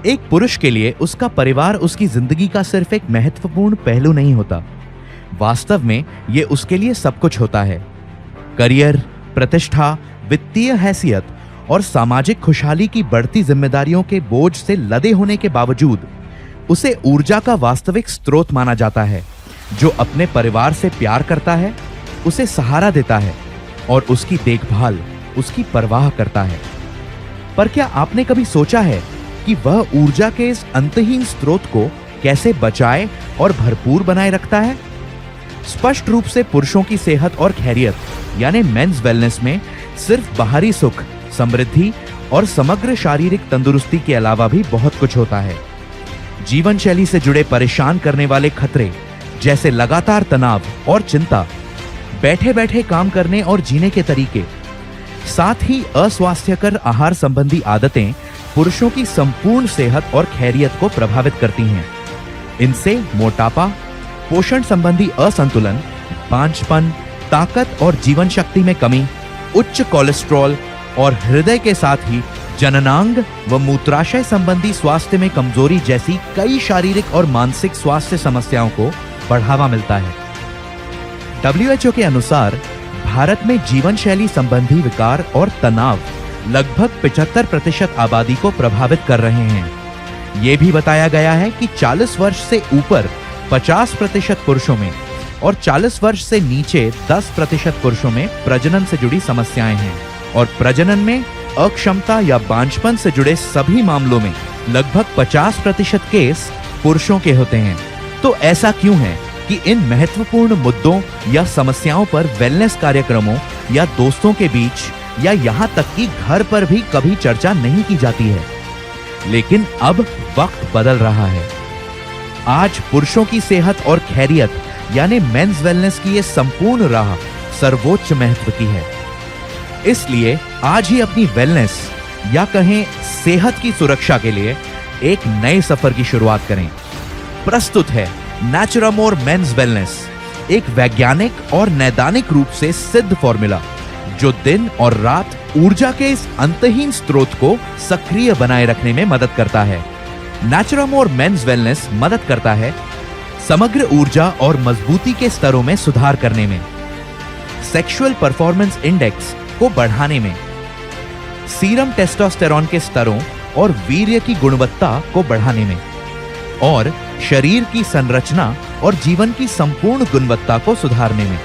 एक पुरुष के लिए उसका परिवार उसकी जिंदगी का सिर्फ एक महत्वपूर्ण पहलू नहीं होता। वास्तव में ये उसके लिए सब कुछ होता है। करियर, प्रतिष्ठा, वित्तीय हैसियत और सामाजिक खुशहाली की बढ़ती जिम्मेदारियों के बोझ से लदे होने के बावजूद उसे ऊर्जा का वास्तविक स्रोत माना जाता है, जो अपने परिवार से प्यार करता है, उसे सहारा देता है और उसकी देखभाल, उसकी परवाह करता है। पर क्या आपने कभी सोचा है कि वह ऊर्जा के इस अंतहीन स्रोत को कैसे बचाए और भरपूर बनाए रखता है? स्पष्ट रूप से पुरुषों की सेहत और खैरियत यानी मेंस वेलनेस में सिर्फ बाहरी सुख, समृद्धि और समग्र शारीरिक तंदुरुस्ती के अलावा भी बहुत कुछ होता है। जीवन शैली से जुड़े परेशान करने वाले खतरे जैसे लगातार तनाव और चिंता, बैठे बैठे काम करने और जीने के तरीके, साथ ही अस्वास्थ्यकर आहार संबंधी आदतें पुरुषों की संपूर्ण सेहत और खैरियत को प्रभावित करती हैं। इनसे मोटापा, पोषण संबंधी असंतुलन, बांझपन, ताकत और जीवन शक्ति में कमी, उच्च कोलेस्ट्रॉल और हृदय के साथ ही जननांग व मूत्राशय संबंधी स्वास्थ्य में कमजोरी जैसी कई शारीरिक और मानसिक स्वास्थ्य समस्याओं को बढ़ावा मिलता है। WHO के अनुसार भारत में जीवन शैली संबंधी विकार और तनाव लगभग 75% आबादी को प्रभावित कर रहे हैं। यह भी बताया गया है कि 40 वर्ष से ऊपर 50% पुरुषों में और 40 वर्ष से नीचे 10% पुरुषों में प्रजनन से जुड़ी समस्याएं हैं और प्रजनन में अक्षमता या बांझपन से जुड़े सभी मामलों में लगभग 50% केस पुरुषों के होते हैं। तो ऐसा क्यों है कि इन महत्वपूर्ण मुद्दों या समस्याओं पर वेलनेस कार्यक्रमों या दोस्तों के बीच या यहाँ तक कि घर पर भी कभी चर्चा नहीं की जाती है? लेकिन अब वक्त बदल रहा है। आज पुरुषों की सेहत और खैरियत यानी मेंस वेलनेस की ये संपूर्ण राह सर्वोच्च महत्व की है। इसलिए आज ही अपनी वेलनेस या कहें सेहत की सुरक्षा के लिए एक नए सफर की शुरुआत करें। प्रस्तुत है नेचुरामोर मेंस वेलनेस, एक वैज्ञानिक और नैदानिक रूप से सिद्ध फॉर्मूला जो दिन और रात ऊर्जा के इस अंतहीन स्रोत को सक्रिय बनाए रखने में मदद करता है। नेचुरामोर मेंस वेलनेस मदद करता है समग्र ऊर्जा और मजबूती के स्तरों में सुधार करने में, सेक्सुअल परफॉर्मेंस इंडेक्स को बढ़ाने में, सीरम टेस्टोस्टेरॉन के स्तरों और वीर्य की गुणवत्ता को बढ़ाने में और शरीर की संरचना और जीवन की संपूर्ण गुणवत्ता को सुधारने में।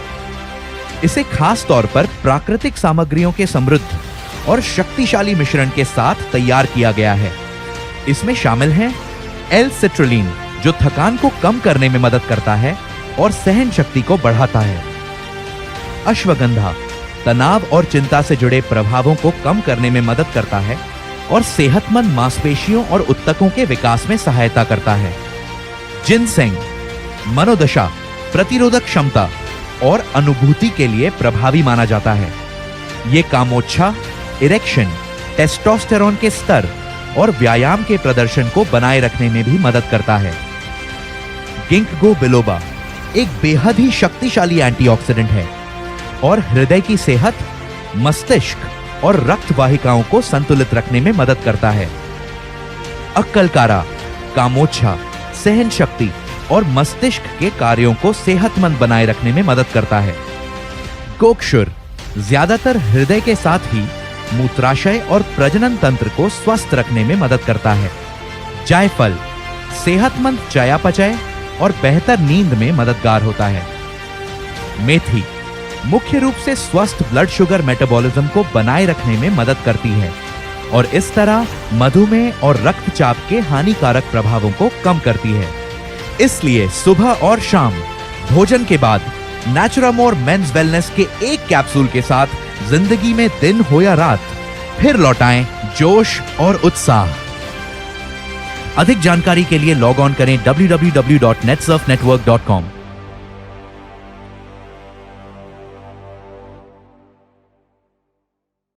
इसे खास तौर पर प्राकृतिक सामग्रियों के समृद्ध और शक्तिशाली मिश्रण के साथ तैयार किया गया है। इसमें शामिल है L-citrulline जो थकान को कम करने में मदद करता है और सहन शक्ति को बढ़ाता है, अश्वगंधा तनाव और चिंता से जुड़े प्रभावों को कम करने में मदद करता है और सेहतमंद मांसपेशियों और उत्तकों के विकास में सहायता करता है, जिनसेंग मनोदशा, प्रतिरोधक क्षमता और अनुभूति के लिए प्रभावी माना जाता है। ये कामोच्छा, इरेक्शन, टेस्टोस्टेरॉन के स्तर और व्यायाम के प्रदर्शन को बनाए रखने में भी मदद करता है। गिंको बिलोबा एक बेहद ही शक्तिशाली एंटीऑक्सीडेंट है और हृदय की सेहत, मस्तिष्क और रक्त वाहिकाओं को संतुलित रखने में मदद करता है। अक्कलकारा कामोच्छा, सहन शक्ति और मस्तिष्क के कार्यों को सेहतमंद बनाए रखने में मदद करता है। गोक्षुर ज्यादातर हृदय के साथ ही मूत्राशय और प्रजनन तंत्र को स्वस्थ रखने में मदद करता है। जायफल सेहतमंद चयापचय और बेहतर नींद में मददगार होता है। मेथी मुख्य रूप से स्वस्थ ब्लड शुगर मेटाबॉलिज्म को बनाए रखने में मदद करती है और इस तरह मधुमेह और रक्तचाप के हानिकारक प्रभावों को कम करती है। इसलिए सुबह और शाम भोजन के बाद नेचुरामोर मेंस वेलनेस के एक कैप्सूल के साथ जिंदगी में दिन हो या रात फिर लौटाएं जोश और उत्साह। अधिक जानकारी के लिए लॉग ऑन करें www.netsurfnetwork.com।